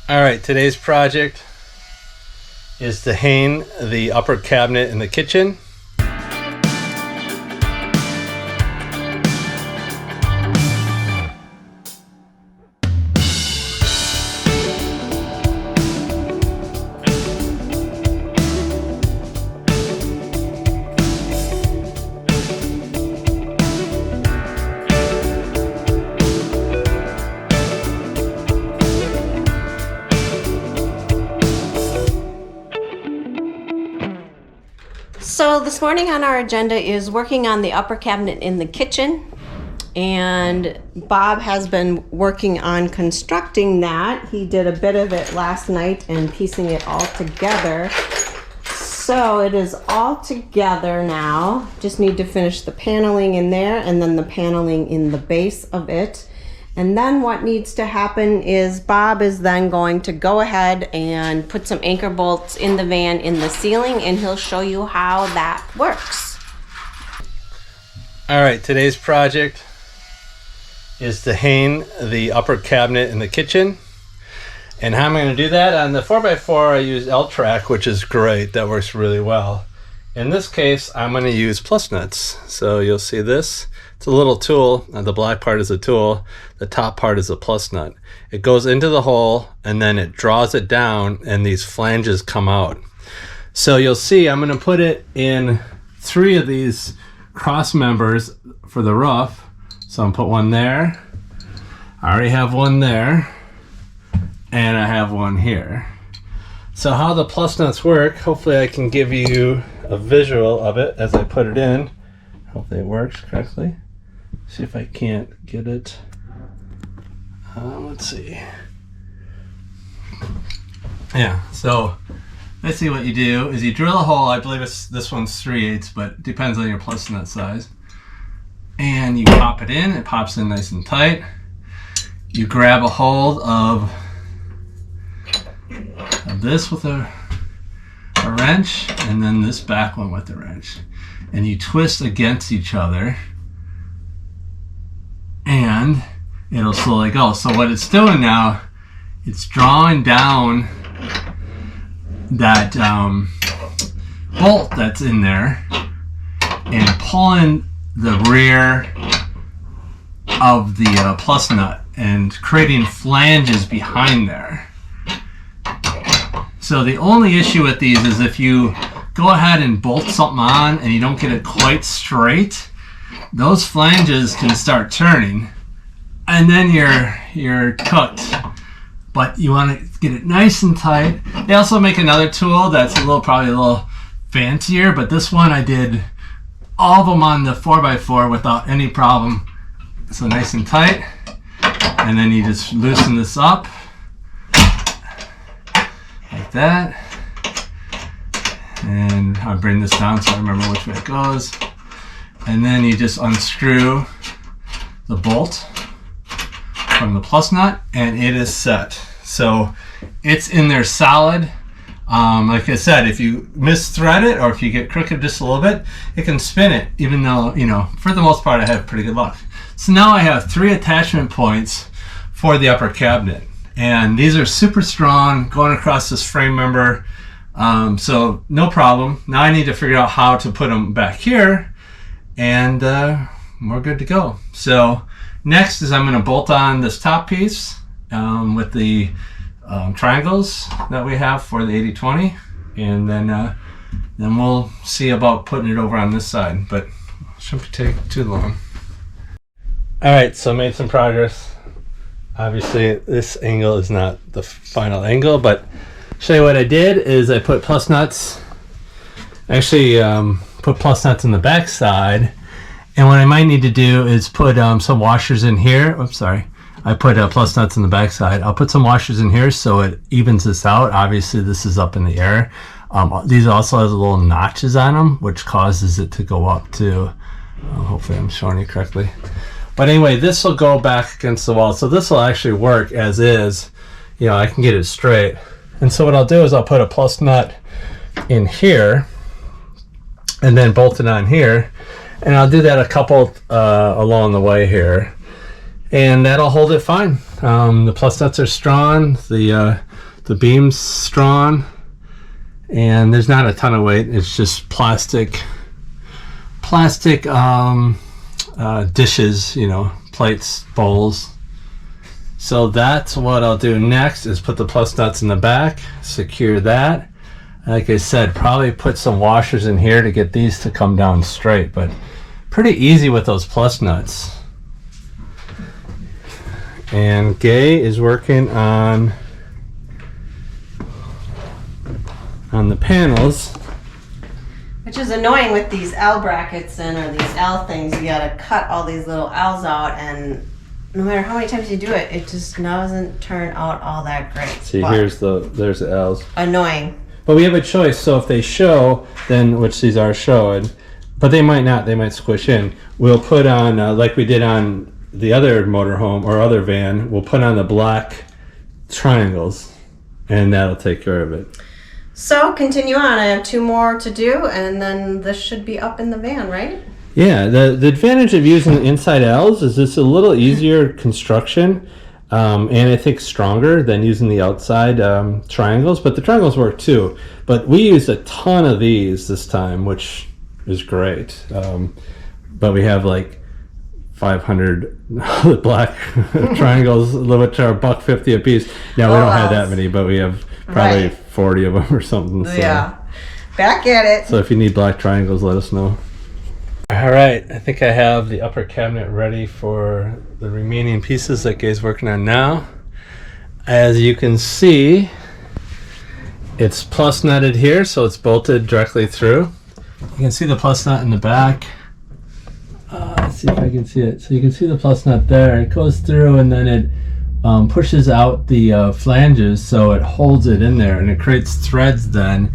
All right, today's project is to hang the upper cabinet in the kitchen. So this morning on our agenda is working on the upper cabinet in the kitchen, and Bob has been working on constructing that. He did a bit of it last night and piecing it all together. So it is all together now. Just need to finish the paneling in there and then the paneling in the base of it. And then what needs to happen is Bob is then going to go ahead and put some anchor bolts in the van in the ceiling, and he'll show you how that works. All right, today's project is to hang the upper cabinet in the kitchen. And how am I going to do that? On the 4x4 I use L-Track, which is great. That works really well. In this case, I'm going to use plus nuts. So you'll see this. It's a little tool. The black part is a tool. The top part is a plus nut. It goes into the hole and then it draws it down and these flanges come out. So you'll see I'm going to put it in 3 of these cross members for the roof. So I'm going to put one there. I already have one there. And I have one here. So how the plus nuts work, hopefully I can give you a visual of it as I put it in. Hopefully it works correctly. See if I can't get it. Let's see. Yeah, so basically what you do is you drill a hole. I believe this one's 3/8, but it depends on your plus nut size. And you pop it in. It pops in nice and tight. You grab a hold of this with a wrench, and then this back one with the wrench, and you twist against each other and it'll slowly go. So what it's doing now, it's drawing down that bolt that's in there and pulling the rear of the plus nut and creating flanges behind there. So the only issue with these is if you go ahead and bolt something on and you don't get it quite straight, those flanges can start turning and then you're cooked. But you want to get it nice and tight. They also make another tool that's probably a little fancier, but this one I did all of them on the 4x4 without any problem. So nice and tight. And then you just loosen this up like that, and I'll bring this down so I remember which way it goes, and then you just unscrew the bolt from the plus nut and it is set. So it's in there solid. Like I said, if you misthread it or if you get crooked just a little bit, it can spin it, even though, for the most part I have pretty good luck. So now I have 3 attachment points for the upper cabinet. And these are super strong going across this frame member. So no problem. Now I need to figure out how to put them back here, and we're good to go. So next is I'm going to bolt on this top piece with the triangles that we have for the 80/20, and then we'll see about putting it over on this side, but it shouldn't take too long. All right, so made some progress. Obviously this angle is not the final angle, but show you what I did is I put plus nuts, actually put plus nuts in the back side, and what I might need to do is put some washers in here. Oops, sorry. I put plus nuts in the back side. I'll put some washers in here so it evens this out. Obviously this is up in the air. These also has little notches on them, which causes it to go up too. Hopefully I'm showing you correctly. But anyway, this will go back against the wall. So this will actually work as is. I can get it straight. And so what I'll do is I'll put a plus nut in here and then bolt it on here. And I'll do that a couple along the way here. And that'll hold it fine. The plus nuts are strong. The beam's strong, and there's not a ton of weight. It's just plastic dishes, plates, bowls. So that's what I'll do next, is put the plus nuts in the back, secure that. Like I said, probably put some washers in here to get these to come down straight, but pretty easy with those plus nuts. And Gay is working on the panels. Which is annoying with these L brackets or these L things. You gotta cut all these little L's out, and no matter how many times you do it, it just doesn't turn out all that great. See, but there's the L's. Annoying. But we have a choice. So if they show, then, which these are showing, but they might not. They might squish in. We'll put on, like we did on the other motorhome or other van, we'll put on the black triangles, and that'll take care of it. So continue on. I have 2 more to do, and then this should be up in the van, right? Yeah, the advantage of using the inside L's is it's a little easier construction, and I think stronger than using the outside triangles, but the triangles work too. But we used a ton of these this time, which is great. But we have like 500 black triangles, which are $1.50 a piece. Now, we don't have that many, but we have probably 40 of them or something. So. Yeah. Back at it. So if you need black triangles, let us know. All right, I think I have the upper cabinet ready for the remaining pieces that Gay's working on now. As you can see, it's plus nutted here, so it's bolted directly through. You can see the plus nut in the back. Let's see if I can see it. So you can see the plus nut there. It goes through, and then it pushes out the flanges, so it holds it in there, and it creates threads then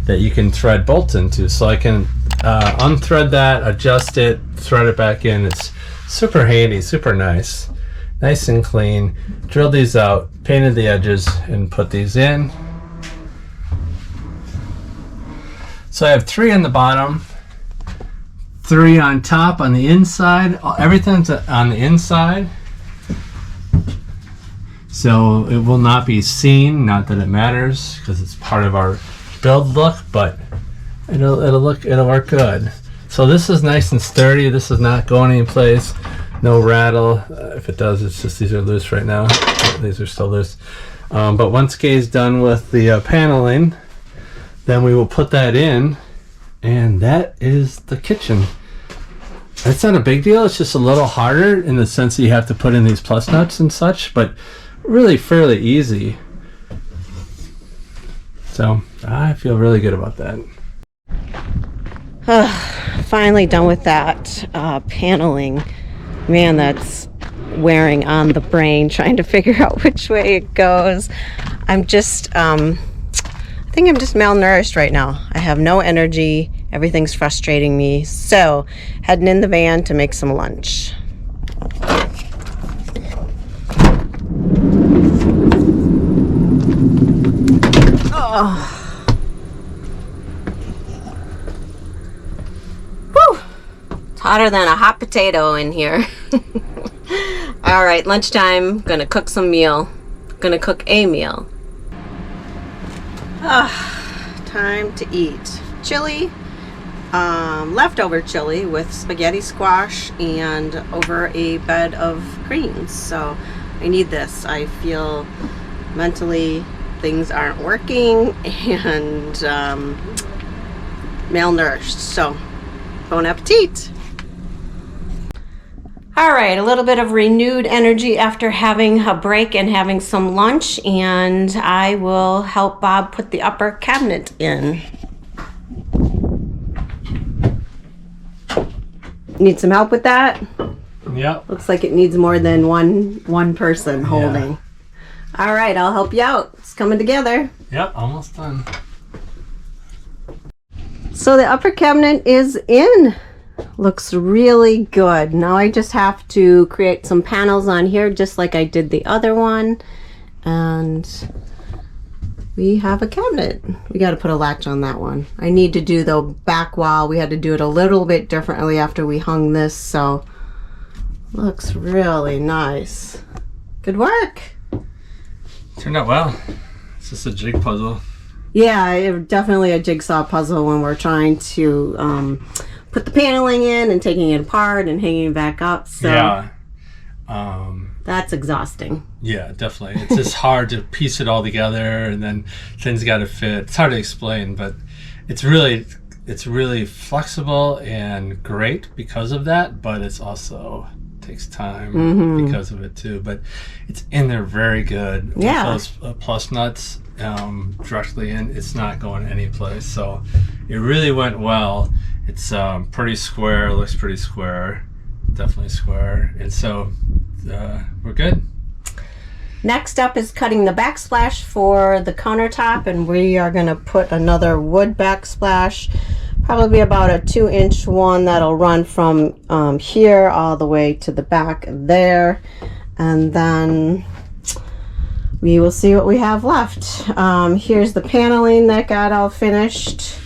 that you can thread bolts into. So I can unthread that, adjust it, thread it back in. It's super handy, super nice and clean. Drilled these out, painted the edges, and put these in. So I have 3 on the bottom, 3 on top on the inside. Everything's on the inside, so it will not be seen. Not that it matters, because it's part of our build look, but it'll work good. So this is nice and sturdy. This is not going anyplace. No rattle. If it does, it's just these are loose right now. These are still loose. But once Gay's done with the paneling, then we will put that in, and that is the kitchen. It's not a big deal. It's just a little harder in the sense that you have to put in these plus nuts and such, but really fairly easy. So I feel really good about that. Finally done with that paneling. Man, that's wearing on the brain, trying to figure out which way it goes. I'm just, I think I'm just malnourished right now. I have no energy. Everything's frustrating me. So, heading in the van to make some lunch. Oh. Whew. It's hotter than a hot potato in here. All right, lunchtime. Gonna cook some meal. Gonna cook a meal. Time to eat. Chili, leftover chili with spaghetti squash and over a bed of greens. So I need this. I feel mentally things aren't working and malnourished. So bon appetit. All right, a little bit of renewed energy after having a break and having some lunch, and I will help Bob put the upper cabinet in. Need some help with that? Yep. Looks like it needs more than one person holding. Yeah. All right, I'll help you out. It's coming together. Yep, almost done. So the upper cabinet is in. Looks really good. Now I just have to create some panels on here just like I did the other one, and we have a cabinet. We got to put a latch on that one. I need to do the back wall. We had to do it a little bit differently after we hung this, so looks really nice. Good work. Turned out well. It's just a jig puzzle. Yeah, definitely a jigsaw puzzle when we're trying to put the paneling in and taking it apart and hanging it back up. So Yeah. That's exhausting. Yeah, definitely. It's just hard to piece it all together, and then things got to fit. It's hard to explain, but it's really flexible and great because of that. But it's also takes time because of it too. But it's in there very good. Yeah. With those plus nuts directly in, it's not going anyplace. So it really went well. It's pretty square. Looks pretty square. Definitely square. And so we're good. Next up is cutting the backsplash for the countertop, and we are going to put another wood backsplash, probably about a 2-inch one that'll run from here all the way to the back there, and then we will see what we have left. Here's the paneling that got all finished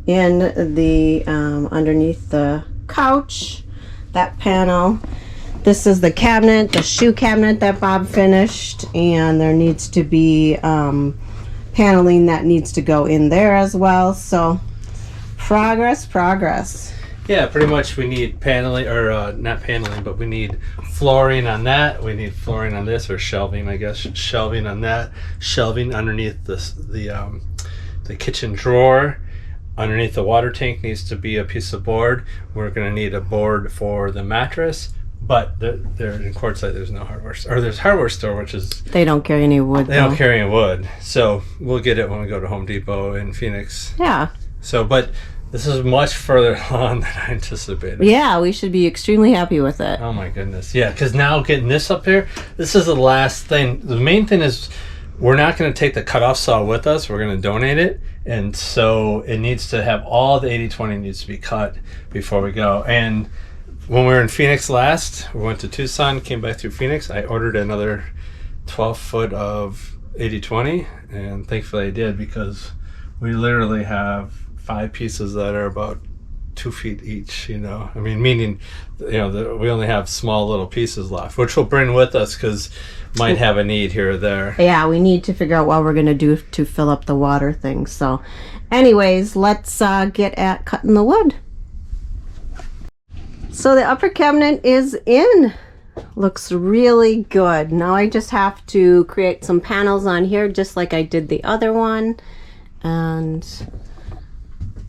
in the underneath the couch, that panel. This is the cabinet, the shoe cabinet that Bob finished, and there needs to be paneling that needs to go in there as well. So progress. Yeah, pretty much we need paneling, or not paneling, but we need flooring on that. We need flooring on this, or shelving, I guess. Shelving on that. Shelving underneath the kitchen drawer. Underneath the water tank needs to be a piece of board. We're going to need a board for the mattress. But there in Quartzsite, there's no hardware store. Or there's hardware store, which is... They don't carry any wood, They don't carry any wood. So we'll get it when we go to Home Depot in Phoenix. Yeah. So, but this is much further along than I anticipated. Yeah, we should be extremely happy with it. Oh my goodness. Yeah, because now getting this up here, this is the last thing. The main thing is we're not going to take the cutoff saw with us. We're going to donate it. And so it needs to have all the 80/20 needs to be cut before we go. And when we were in Phoenix last, we went to Tucson, came back through Phoenix. I ordered another 12 foot of 80/20, and thankfully I did, because we literally have 5 pieces that are about 2 feet each, you know. I mean, meaning, you know, we only have small little pieces left, which we'll bring with us because might have a need here or there. Yeah, we need to figure out what we're going to do to fill up the water thing. So anyways, let's get at cutting the wood. So the upper cabinet is in. Looks really good. Now I just have to create some panels on here just like I did the other one. And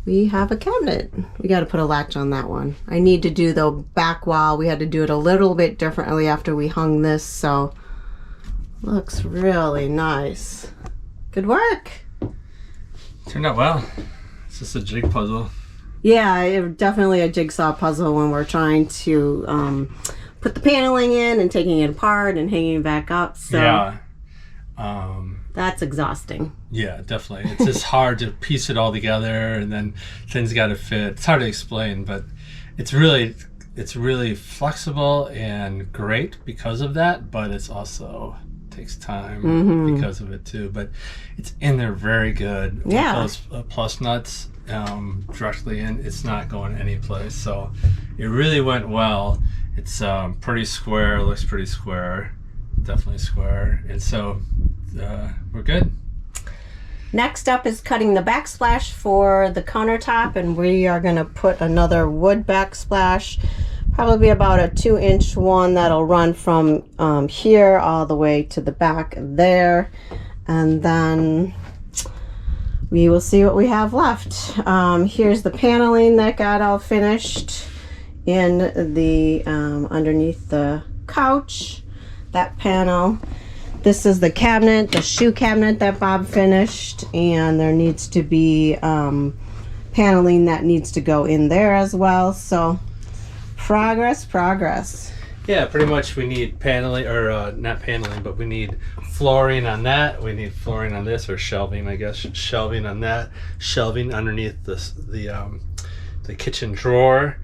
we have a cabinet. We got to put a latch on that one. I need to do the back wall. We had to do it a little bit differently after we hung this. So looks really nice. Good work. Turned out well. It's just a jig puzzle. Yeah, definitely a jigsaw puzzle when we're trying to put the paneling in and taking it apart and hanging it back up. So yeah. That's exhausting. Yeah, definitely. It's just hard to piece it all together, and then things got to fit. It's hard to explain, but it's really flexible and great because of that. But it's also takes time because of it too. But it's in there very good. Yeah. With those plus nuts directly in, it's not going anyplace. So it really went well. It's pretty square. Looks pretty square. Definitely square. And so we're good. Next up is cutting the backsplash for the countertop, and we are going to put another wood backsplash, probably about a 2-inch one that'll run from here all the way to the back there, and then we will see what we have left. Here's the paneling that got all finished in the underneath the couch, that panel. This is the cabinet, the shoe cabinet that Bob finished, and there needs to be paneling that needs to go in there as well. So progress. Yeah, pretty much we need paneling, or not paneling, but we need flooring on that. We need flooring on this, or shelving, I guess. Shelving on that. Shelving underneath the kitchen drawer.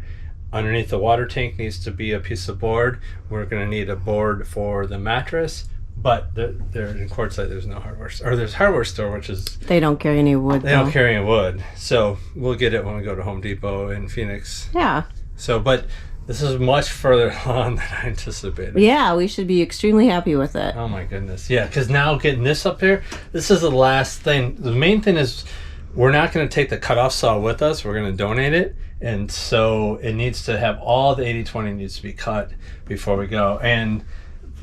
Underneath the water tank needs to be a piece of board. We're going to need a board for the mattress. But there in Quartzsite, there's no hardware store. Or there's hardware store, which is... They don't carry any wood. They don't carry any wood. So we'll get it when we go to Home Depot in Phoenix. Yeah. So, but This is much further along than I anticipated. Yeah, we should be extremely happy with it. Oh my goodness. Yeah, because now getting this up here, this is the last thing. The main thing is we're not going to take the cutoff saw with us. We're going to donate it. And so it needs to have all the 80/20 needs to be cut before we go. And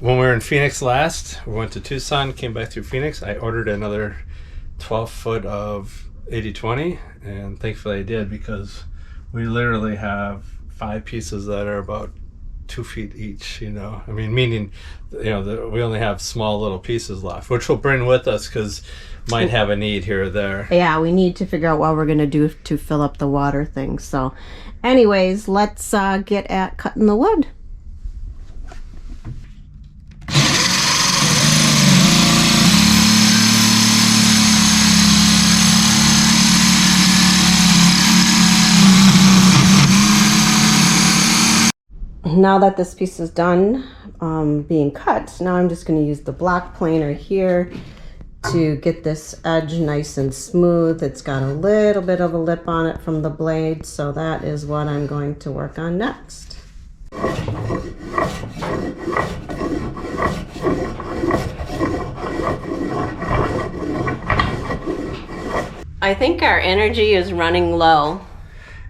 when we were in Phoenix last, we went to Tucson, came back through Phoenix. I ordered another 12 foot of 80/20, and thankfully I did, because we literally have 5 pieces that are about 2 feet each, you know. I mean, meaning, you know, we only have small little pieces left, which we'll bring with us because might have a need here or there. Yeah, we need to figure out what we're going to do to fill up the water thing. So anyways, let's get at cutting the wood. Now that this piece is done being cut, now I'm just going to use the block planer here to get this edge nice and smooth. It's got a little bit of a lip on it from the blade, so that is what I'm going to work on next. I think our energy is running low.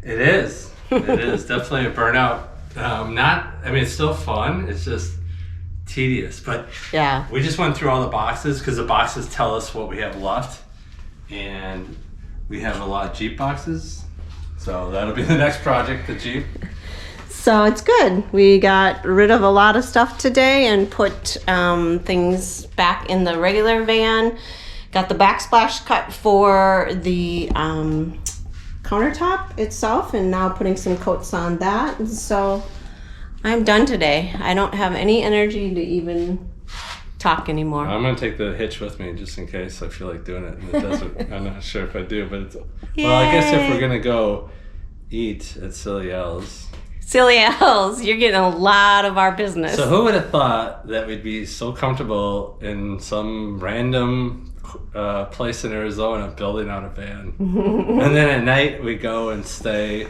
It is. It is definitely a burnout. I mean, it's still fun. It's just tedious. But yeah, we just went through all the boxes because the boxes tell us what we have left. And we have a lot of Jeep boxes. So that'll be the next project, the Jeep. So it's good. We got rid of a lot of stuff today and put things back in the regular van. Got the backsplash cut for the countertop itself, and now putting some coats on that. And so I'm done today. I don't have any energy to even talk anymore. I'm gonna take the hitch with me just in case I feel like doing it in the desert. I'm not sure if I do, but it's, well, I guess if we're gonna go eat at Silly L's. Silly L's, you're getting a lot of our business. So who would have thought that we'd be so comfortable in some random place in Arizona building out a van, and then at night we go and stay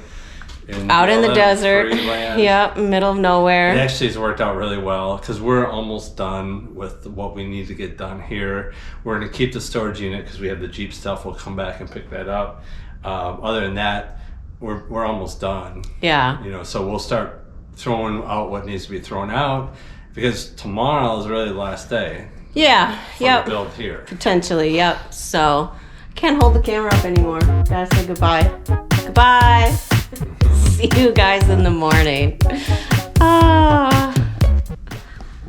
out in the desert. Land. Yep, middle of nowhere. It actually has worked out really well because we're almost done with what we need to get done here. We're going to keep the storage unit because we have the Jeep stuff. We'll come back and pick that up. Other than that, we're almost done. Yeah. You know, so we'll start throwing out what needs to be thrown out because tomorrow is really the last day. Yeah. Yep. Build here. Potentially. Yep. So can't hold the camera up anymore. Gotta say goodbye. Goodbye. See you guys in the morning. Ah.